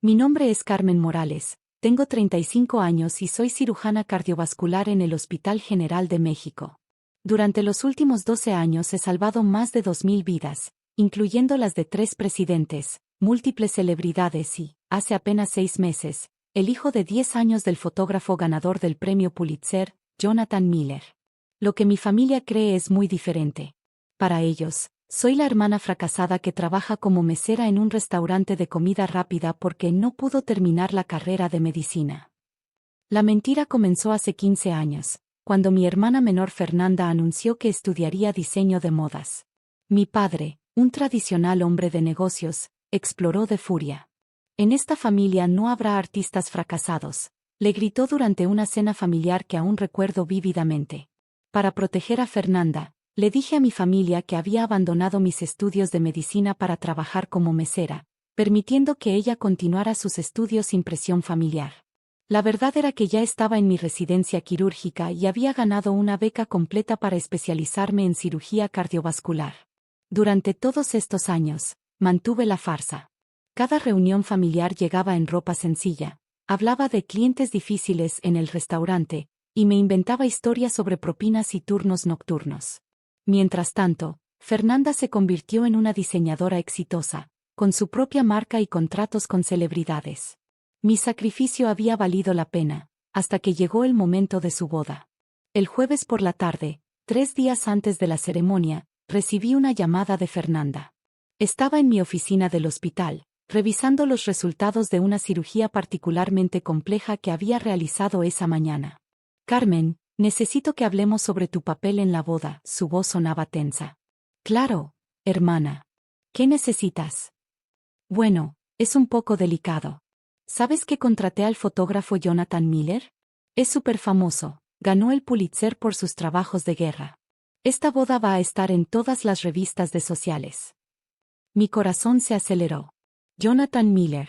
Mi nombre es Carmen Morales, tengo 35 años y soy cirujana cardiovascular en el Hospital General de México. Durante los últimos 12 años he salvado más de 2.000 vidas, incluyendo las de 3 presidentes, múltiples celebridades y, hace apenas 6 meses, el hijo de 10 años del fotógrafo ganador del premio Pulitzer, Jonathan Miller. Lo que mi familia cree es muy diferente. Para ellos, soy la hermana fracasada que trabaja como mesera en un restaurante de comida rápida porque no pudo terminar la carrera de medicina. La mentira comenzó hace 15 años, cuando mi hermana menor Fernanda anunció que estudiaría diseño de modas. Mi padre, un tradicional hombre de negocios, exploró de furia. En esta familia no habrá artistas fracasados, le gritó durante una cena familiar que aún recuerdo vívidamente. Para proteger a Fernanda, le dije a mi familia que había abandonado mis estudios de medicina para trabajar como mesera, permitiendo que ella continuara sus estudios sin presión familiar. La verdad era que ya estaba en mi residencia quirúrgica y había ganado una beca completa para especializarme en cirugía cardiovascular. Durante todos estos años, mantuve la farsa. Cada reunión familiar llegaba en ropa sencilla, hablaba de clientes difíciles en el restaurante, y me inventaba historias sobre propinas y turnos nocturnos. Mientras tanto, Fernanda se convirtió en una diseñadora exitosa, con su propia marca y contratos con celebridades. Mi sacrificio había valido la pena, hasta que llegó el momento de su boda. El jueves por la tarde, 3 días antes de la ceremonia, recibí una llamada de Fernanda. Estaba en mi oficina del hospital, revisando los resultados de una cirugía particularmente compleja que había realizado esa mañana. Carmen, necesito que hablemos sobre tu papel en la boda. Su voz sonaba tensa. Claro, hermana. ¿Qué necesitas? Bueno, es un poco delicado. ¿Sabes que contraté al fotógrafo Jonathan Miller? Es súper famoso, ganó el Pulitzer por sus trabajos de guerra. Esta boda va a estar en todas las revistas de sociales. Mi corazón se aceleró. Jonathan Miller.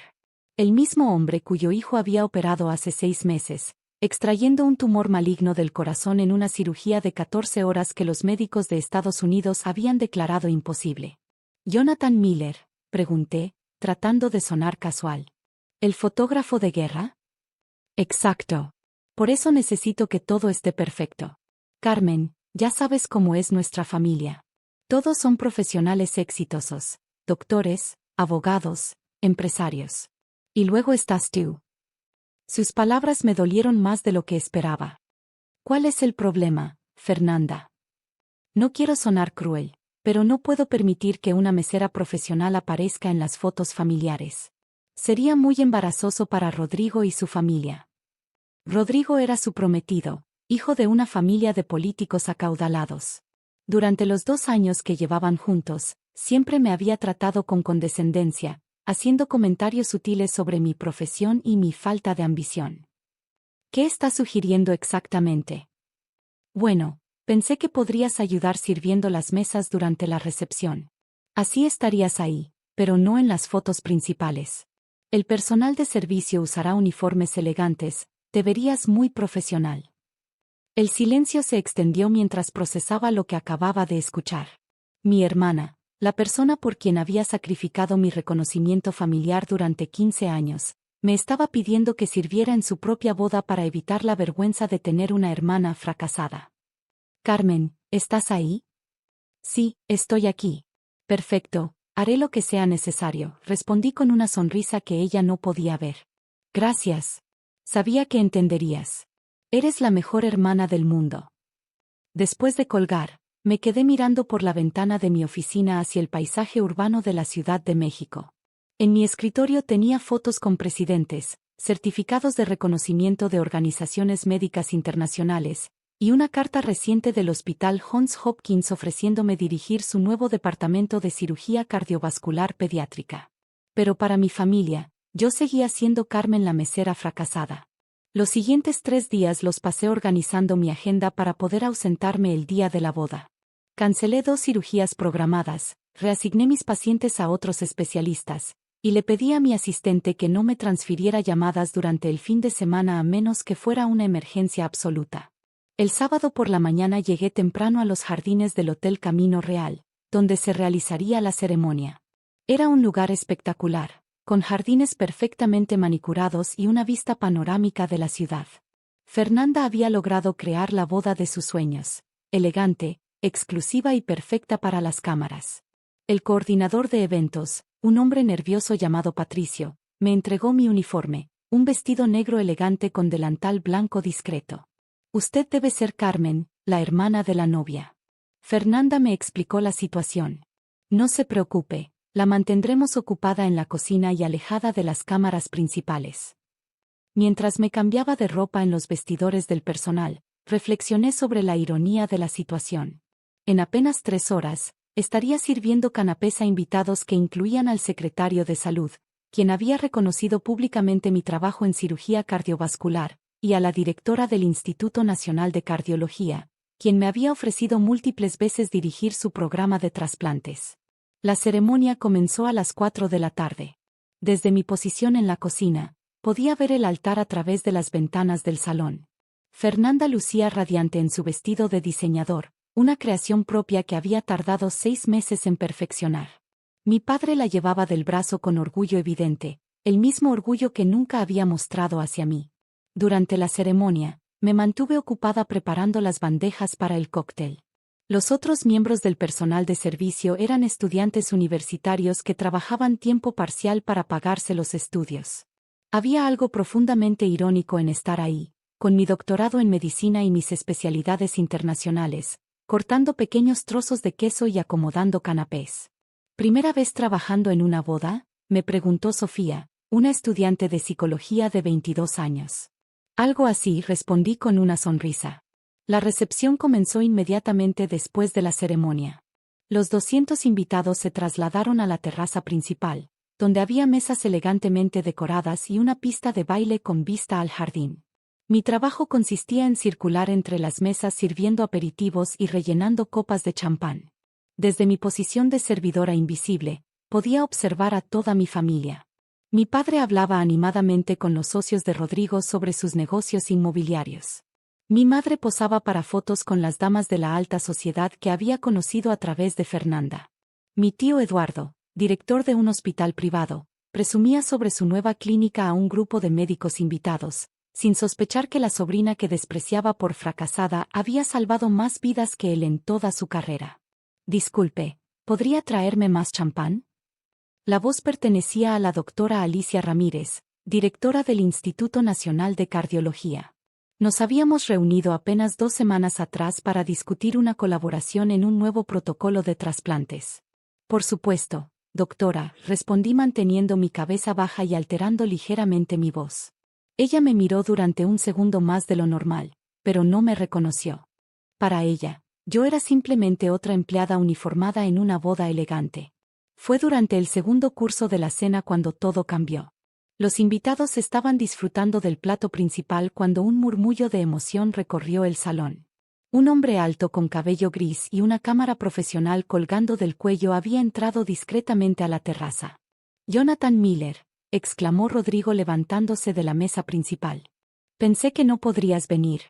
El mismo hombre cuyo hijo había operado hace 6 meses, extrayendo un tumor maligno del corazón en una cirugía de 14 horas que los médicos de Estados Unidos habían declarado imposible. ¿Jonathan Miller?, pregunté, tratando de sonar casual. ¿El fotógrafo de guerra? Exacto. Por eso necesito que todo esté perfecto. Carmen, ya sabes cómo es nuestra familia. Todos son profesionales exitosos, doctores, abogados, empresarios. Y luego estás tú. Sus palabras me dolieron más de lo que esperaba. ¿Cuál es el problema, Fernanda? No quiero sonar cruel, pero no puedo permitir que una mesera profesional aparezca en las fotos familiares. Sería muy embarazoso para Rodrigo y su familia. Rodrigo era su prometido, hijo de una familia de políticos acaudalados. Durante los 2 años que llevaban juntos, siempre me había tratado con condescendencia, haciendo comentarios sutiles sobre mi profesión y mi falta de ambición. ¿Qué estás sugiriendo exactamente? Bueno, pensé que podrías ayudar sirviendo las mesas durante la recepción. Así estarías ahí, pero no en las fotos principales. El personal de servicio usará uniformes elegantes, te verías muy profesional. El silencio se extendió mientras procesaba lo que acababa de escuchar. Mi hermana, la persona por quien había sacrificado mi reconocimiento familiar durante 15 años, me estaba pidiendo que sirviera en su propia boda para evitar la vergüenza de tener una hermana fracasada. Carmen, ¿estás ahí? Sí, estoy aquí. Perfecto, haré lo que sea necesario, respondí con una sonrisa que ella no podía ver. Gracias. Sabía que entenderías. Eres la mejor hermana del mundo. Después de colgar, me quedé mirando por la ventana de mi oficina hacia el paisaje urbano de la Ciudad de México. En mi escritorio tenía fotos con presidentes, certificados de reconocimiento de organizaciones médicas internacionales, y una carta reciente del Hospital Johns Hopkins ofreciéndome dirigir su nuevo departamento de cirugía cardiovascular pediátrica. Pero para mi familia, yo seguía siendo Carmen la mesera fracasada. Los siguientes 3 días los pasé organizando mi agenda para poder ausentarme el día de la boda. Cancelé 2 cirugías programadas, reasigné mis pacientes a otros especialistas, y le pedí a mi asistente que no me transfiriera llamadas durante el fin de semana a menos que fuera una emergencia absoluta. El sábado por la mañana llegué temprano a los jardines del Hotel Camino Real, donde se realizaría la ceremonia. Era un lugar espectacular, con jardines perfectamente manicurados y una vista panorámica de la ciudad. Fernanda había logrado crear la boda de sus sueños, elegante, exclusiva y perfecta para las cámaras. El coordinador de eventos, un hombre nervioso llamado Patricio, me entregó mi uniforme, un vestido negro elegante con delantal blanco discreto. Usted debe ser Carmen, la hermana de la novia. Fernanda me explicó la situación. No se preocupe, la mantendremos ocupada en la cocina y alejada de las cámaras principales. Mientras me cambiaba de ropa en los vestidores del personal, reflexioné sobre la ironía de la situación. En apenas 3 horas, estaría sirviendo canapés a invitados que incluían al secretario de Salud, quien había reconocido públicamente mi trabajo en cirugía cardiovascular, y a la directora del Instituto Nacional de Cardiología, quien me había ofrecido múltiples veces dirigir su programa de trasplantes. La ceremonia comenzó a las 4 de la tarde. Desde mi posición en la cocina, podía ver el altar a través de las ventanas del salón. Fernanda lucía radiante en su vestido de diseñador, una creación propia que había tardado 6 meses en perfeccionar. Mi padre la llevaba del brazo con orgullo evidente, el mismo orgullo que nunca había mostrado hacia mí. Durante la ceremonia, me mantuve ocupada preparando las bandejas para el cóctel. Los otros miembros del personal de servicio eran estudiantes universitarios que trabajaban tiempo parcial para pagarse los estudios. Había algo profundamente irónico en estar ahí, con mi doctorado en medicina y mis especialidades internacionales, cortando pequeños trozos de queso y acomodando canapés. ¿Primera vez trabajando en una boda?, me preguntó Sofía, una estudiante de psicología de 22 años. Algo así, respondí con una sonrisa. La recepción comenzó inmediatamente después de la ceremonia. Los 200 invitados se trasladaron a la terraza principal, donde había mesas elegantemente decoradas y una pista de baile con vista al jardín. Mi trabajo consistía en circular entre las mesas sirviendo aperitivos y rellenando copas de champán. Desde mi posición de servidora invisible, podía observar a toda mi familia. Mi padre hablaba animadamente con los socios de Rodrigo sobre sus negocios inmobiliarios. Mi madre posaba para fotos con las damas de la alta sociedad que había conocido a través de Fernanda. Mi tío Eduardo, director de un hospital privado, presumía sobre su nueva clínica a un grupo de médicos invitados, sin sospechar que la sobrina que despreciaba por fracasada había salvado más vidas que él en toda su carrera. Disculpe, ¿podría traerme más champán? La voz pertenecía a la doctora Alicia Ramírez, directora del Instituto Nacional de Cardiología. Nos habíamos reunido apenas 2 semanas atrás para discutir una colaboración en un nuevo protocolo de trasplantes. Por supuesto, doctora, respondí manteniendo mi cabeza baja y alterando ligeramente mi voz. Ella me miró durante un segundo más de lo normal, pero no me reconoció. Para ella, yo era simplemente otra empleada uniformada en una boda elegante. Fue durante el segundo curso de la cena cuando todo cambió. Los invitados estaban disfrutando del plato principal cuando un murmullo de emoción recorrió el salón. Un hombre alto con cabello gris y una cámara profesional colgando del cuello había entrado discretamente a la terraza. «Jonathan Miller», exclamó Rodrigo levantándose de la mesa principal. «Pensé que no podrías venir».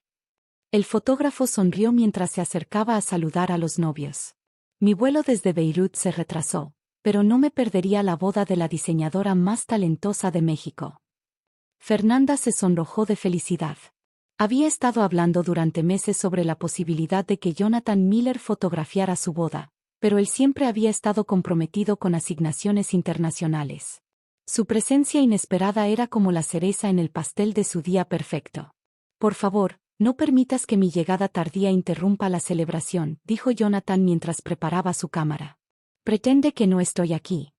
El fotógrafo sonrió mientras se acercaba a saludar a los novios. Mi vuelo desde Beirut se retrasó, pero no me perdería la boda de la diseñadora más talentosa de México. Fernanda se sonrojó de felicidad. Había estado hablando durante meses sobre la posibilidad de que Jonathan Miller fotografiara su boda, pero él siempre había estado comprometido con asignaciones internacionales. Su presencia inesperada era como la cereza en el pastel de su día perfecto. «Por favor, no permitas que mi llegada tardía interrumpa la celebración», dijo Jonathan mientras preparaba su cámara. «Pretende que no estoy aquí».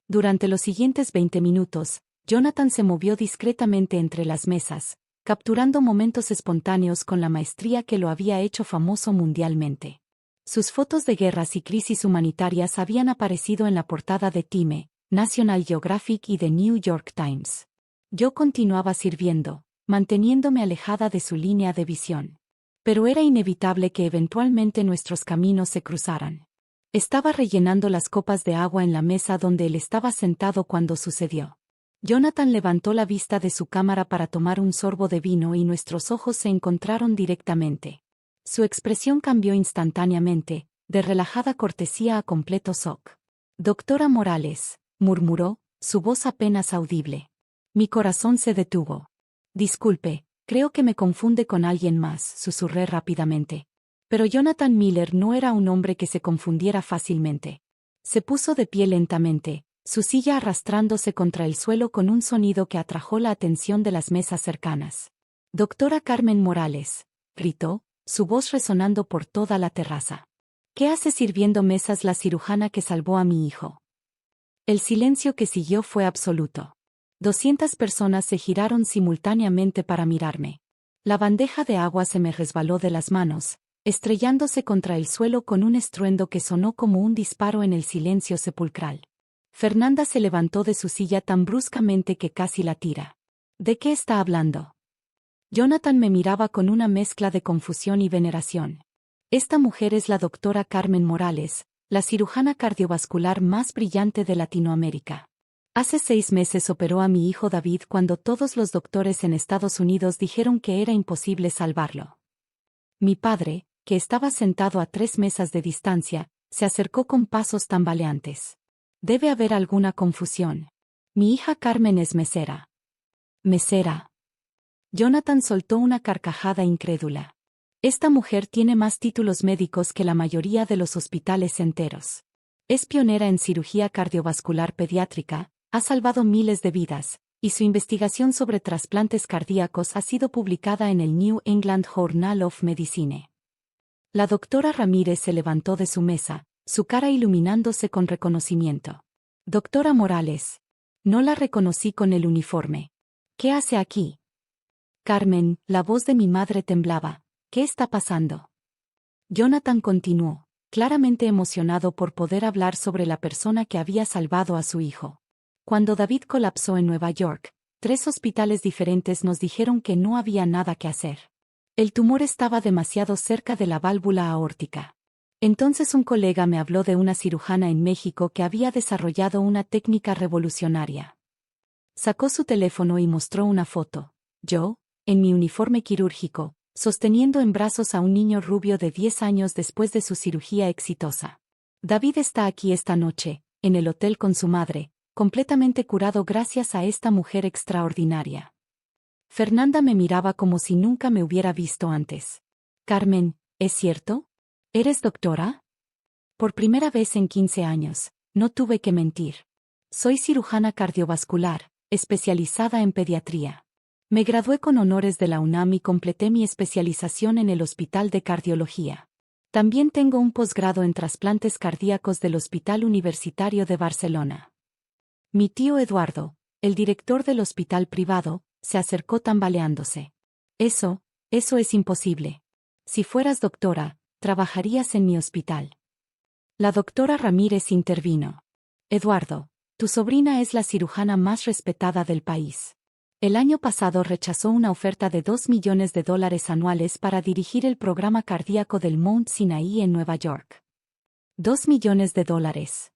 Durante los siguientes 20 minutos, Jonathan se movió discretamente entre las mesas, capturando momentos espontáneos con la maestría que lo había hecho famoso mundialmente. Sus fotos de guerras y crisis humanitarias habían aparecido en la portada de Time, National Geographic y The New York Times. Yo continuaba sirviendo, manteniéndome alejada de su línea de visión. Pero era inevitable que eventualmente nuestros caminos se cruzaran. Estaba rellenando las copas de agua en la mesa donde él estaba sentado cuando sucedió. Jonathan levantó la vista de su cámara para tomar un sorbo de vino y nuestros ojos se encontraron directamente. Su expresión cambió instantáneamente, de relajada cortesía a completo shock. «Doctora Morales», murmuró, su voz apenas audible. Mi corazón se detuvo. Disculpe, creo que me confunde con alguien más, susurré rápidamente. Pero Jonathan Miller no era un hombre que se confundiera fácilmente. Se puso de pie lentamente, su silla arrastrándose contra el suelo con un sonido que atrajo la atención de las mesas cercanas. Doctora Carmen Morales, gritó, su voz resonando por toda la terraza. ¿Qué hace sirviendo mesas la cirujana que salvó a mi hijo? El silencio que siguió fue absoluto. 200 personas se giraron simultáneamente para mirarme. La bandeja de agua se me resbaló de las manos, estrellándose contra el suelo con un estruendo que sonó como un disparo en el silencio sepulcral. Fernanda se levantó de su silla tan bruscamente que casi la tira. ¿De qué está hablando? Jonathan me miraba con una mezcla de confusión y veneración. Esta mujer es la doctora Carmen Morales, la cirujana cardiovascular más brillante de Latinoamérica. Hace 6 meses operó a mi hijo David cuando todos los doctores en Estados Unidos dijeron que era imposible salvarlo. Mi padre, que estaba sentado a 3 mesas de distancia, se acercó con pasos tambaleantes. Debe haber alguna confusión. Mi hija Carmen es mesera. ¿Mesera? Jonathan soltó una carcajada incrédula. Esta mujer tiene más títulos médicos que la mayoría de los hospitales enteros. Es pionera en cirugía cardiovascular pediátrica, ha salvado miles de vidas, y su investigación sobre trasplantes cardíacos ha sido publicada en el New England Journal of Medicine. La doctora Ramírez se levantó de su mesa, su cara iluminándose con reconocimiento. Doctora Morales. No la reconocí con el uniforme. ¿Qué hace aquí? Carmen, la voz de mi madre temblaba. ¿Qué está pasando? Jonathan continuó, claramente emocionado por poder hablar sobre la persona que había salvado a su hijo. Cuando David colapsó en Nueva York, 3 hospitales diferentes nos dijeron que no había nada que hacer. El tumor estaba demasiado cerca de la válvula aórtica. Entonces un colega me habló de una cirujana en México que había desarrollado una técnica revolucionaria. Sacó su teléfono y mostró una foto. Yo, en mi uniforme quirúrgico, sosteniendo en brazos a un niño rubio de 10 años después de su cirugía exitosa. David está aquí esta noche, en el hotel con su madre, completamente curado gracias a esta mujer extraordinaria. Fernanda me miraba como si nunca me hubiera visto antes. Carmen, ¿es cierto? ¿Eres doctora? Por primera vez en 15 años, no tuve que mentir. Soy cirujana cardiovascular, especializada en pediatría. Me gradué con honores de la UNAM y completé mi especialización en el Hospital de Cardiología. También tengo un posgrado en trasplantes cardíacos del Hospital Universitario de Barcelona. Mi tío Eduardo, el director del hospital privado, se acercó tambaleándose. Eso es imposible. Si fueras doctora, trabajarías en mi hospital. La doctora Ramírez intervino. Eduardo, tu sobrina es la cirujana más respetada del país. El año pasado rechazó una oferta de $2 millones anuales para dirigir el programa cardíaco del Mount Sinai en Nueva York. $2 millones.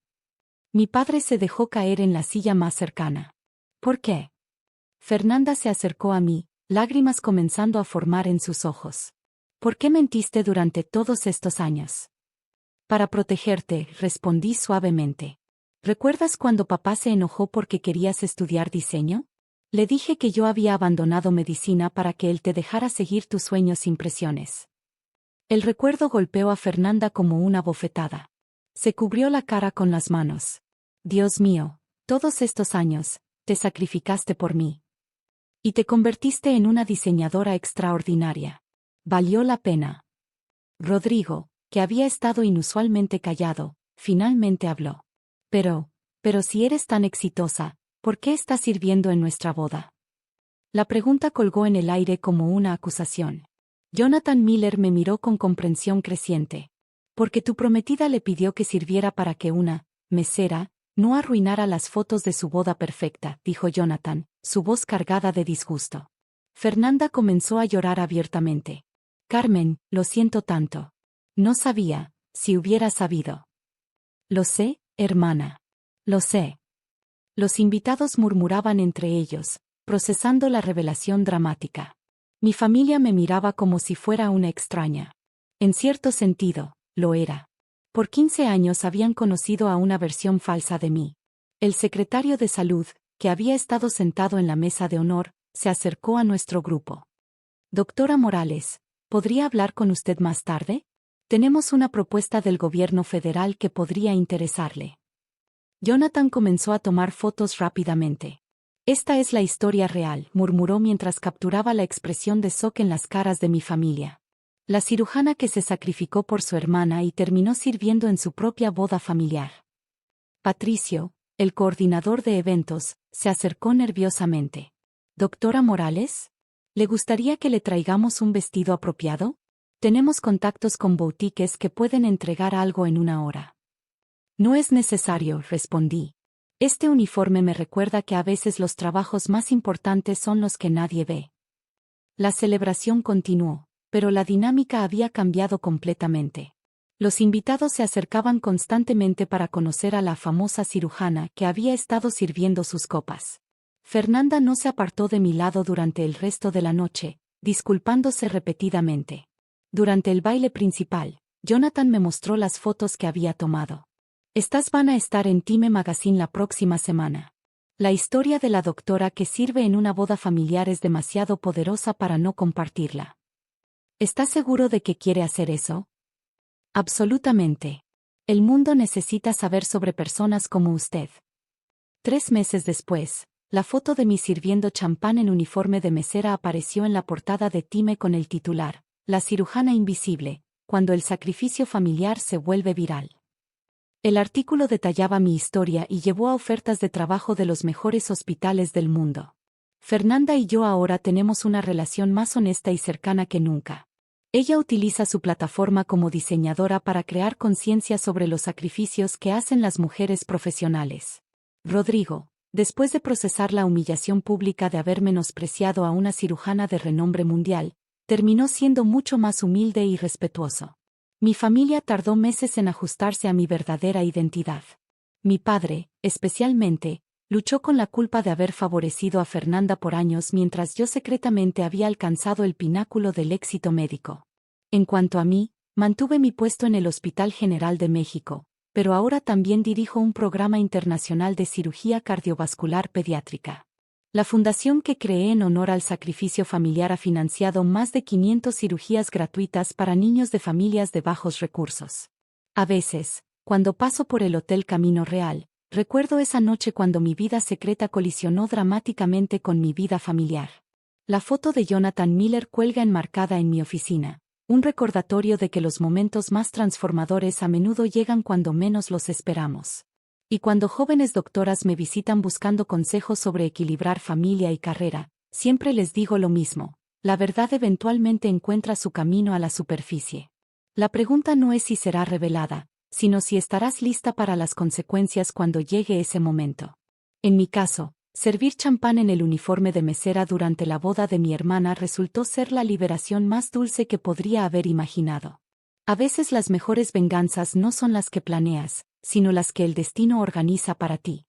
Mi padre se dejó caer en la silla más cercana. ¿Por qué? Fernanda se acercó a mí, lágrimas comenzando a formar en sus ojos. ¿Por qué mentiste durante todos estos años? Para protegerte, respondí suavemente. ¿Recuerdas cuando papá se enojó porque querías estudiar diseño? Le dije que yo había abandonado medicina para que él te dejara seguir tus sueños sin presiones. El recuerdo golpeó a Fernanda como una bofetada. Se cubrió la cara con las manos. Dios mío, todos estos años, te sacrificaste por mí. Y te convertiste en una diseñadora extraordinaria. Valió la pena. Rodrigo, que había estado inusualmente callado, finalmente habló. Pero si eres tan exitosa, ¿por qué estás sirviendo en nuestra boda? La pregunta colgó en el aire como una acusación. Jonathan Miller me miró con comprensión creciente. Porque tu prometida le pidió que sirviera para que una mesera no arruinara las fotos de su boda perfecta, dijo Jonathan, su voz cargada de disgusto. Fernanda comenzó a llorar abiertamente. Carmen, lo siento tanto. No sabía, si hubiera sabido. Lo sé, hermana. Lo sé. Los invitados murmuraban entre ellos, procesando la revelación dramática. Mi familia me miraba como si fuera una extraña. En cierto sentido, lo era. Por 15 años habían conocido a una versión falsa de mí. El secretario de Salud, que había estado sentado en la mesa de honor, se acercó a nuestro grupo. Doctora Morales, ¿podría hablar con usted más tarde? Tenemos una propuesta del gobierno federal que podría interesarle. Jonathan comenzó a tomar fotos rápidamente. Esta es la historia real, murmuró mientras capturaba la expresión de shock en las caras de mi familia. La cirujana que se sacrificó por su hermana y terminó sirviendo en su propia boda familiar. Patricio, el coordinador de eventos, se acercó nerviosamente. ¿Doctora Morales? ¿Le gustaría que le traigamos un vestido apropiado? Tenemos contactos con boutiques que pueden entregar algo en una hora. No es necesario, respondí. Este uniforme me recuerda que a veces los trabajos más importantes son los que nadie ve. La celebración continuó, pero la dinámica había cambiado completamente. Los invitados se acercaban constantemente para conocer a la famosa cirujana que había estado sirviendo sus copas. Fernanda no se apartó de mi lado durante el resto de la noche, disculpándose repetidamente. Durante el baile principal, Jonathan me mostró las fotos que había tomado. Estas van a estar en Time Magazine la próxima semana. La historia de la doctora que sirve en una boda familiar es demasiado poderosa para no compartirla. ¿Está seguro de que quiere hacer eso? Absolutamente. El mundo necesita saber sobre personas como usted. 3 meses después, la foto de mí sirviendo champán en uniforme de mesera apareció en la portada de Time con el titular, La cirujana invisible, cuando el sacrificio familiar se vuelve viral. El artículo detallaba mi historia y llevó a ofertas de trabajo de los mejores hospitales del mundo. Fernanda y yo ahora tenemos una relación más honesta y cercana que nunca. Ella utiliza su plataforma como diseñadora para crear conciencia sobre los sacrificios que hacen las mujeres profesionales. Rodrigo, después de procesar la humillación pública de haber menospreciado a una cirujana de renombre mundial, terminó siendo mucho más humilde y respetuoso. Mi familia tardó meses en ajustarse a mi verdadera identidad. Mi padre, especialmente, luchó con la culpa de haber favorecido a Fernanda por años mientras yo secretamente había alcanzado el pináculo del éxito médico. En cuanto a mí, mantuve mi puesto en el Hospital General de México, pero ahora también dirijo un programa internacional de cirugía cardiovascular pediátrica. La fundación que creé en honor al sacrificio familiar ha financiado más de 500 cirugías gratuitas para niños de familias de bajos recursos. A veces, cuando paso por el Hotel Camino Real, recuerdo esa noche cuando mi vida secreta colisionó dramáticamente con mi vida familiar. La foto de Jonathan Miller cuelga enmarcada en mi oficina, un recordatorio de que los momentos más transformadores a menudo llegan cuando menos los esperamos. Y cuando jóvenes doctoras me visitan buscando consejos sobre equilibrar familia y carrera, siempre les digo lo mismo: la verdad eventualmente encuentra su camino a la superficie. La pregunta no es si será revelada, sino si estarás lista para las consecuencias cuando llegue ese momento. En mi caso, servir champán en el uniforme de mesera durante la boda de mi hermana resultó ser la liberación más dulce que podría haber imaginado. A veces las mejores venganzas no son las que planeas, sino las que el destino organiza para ti.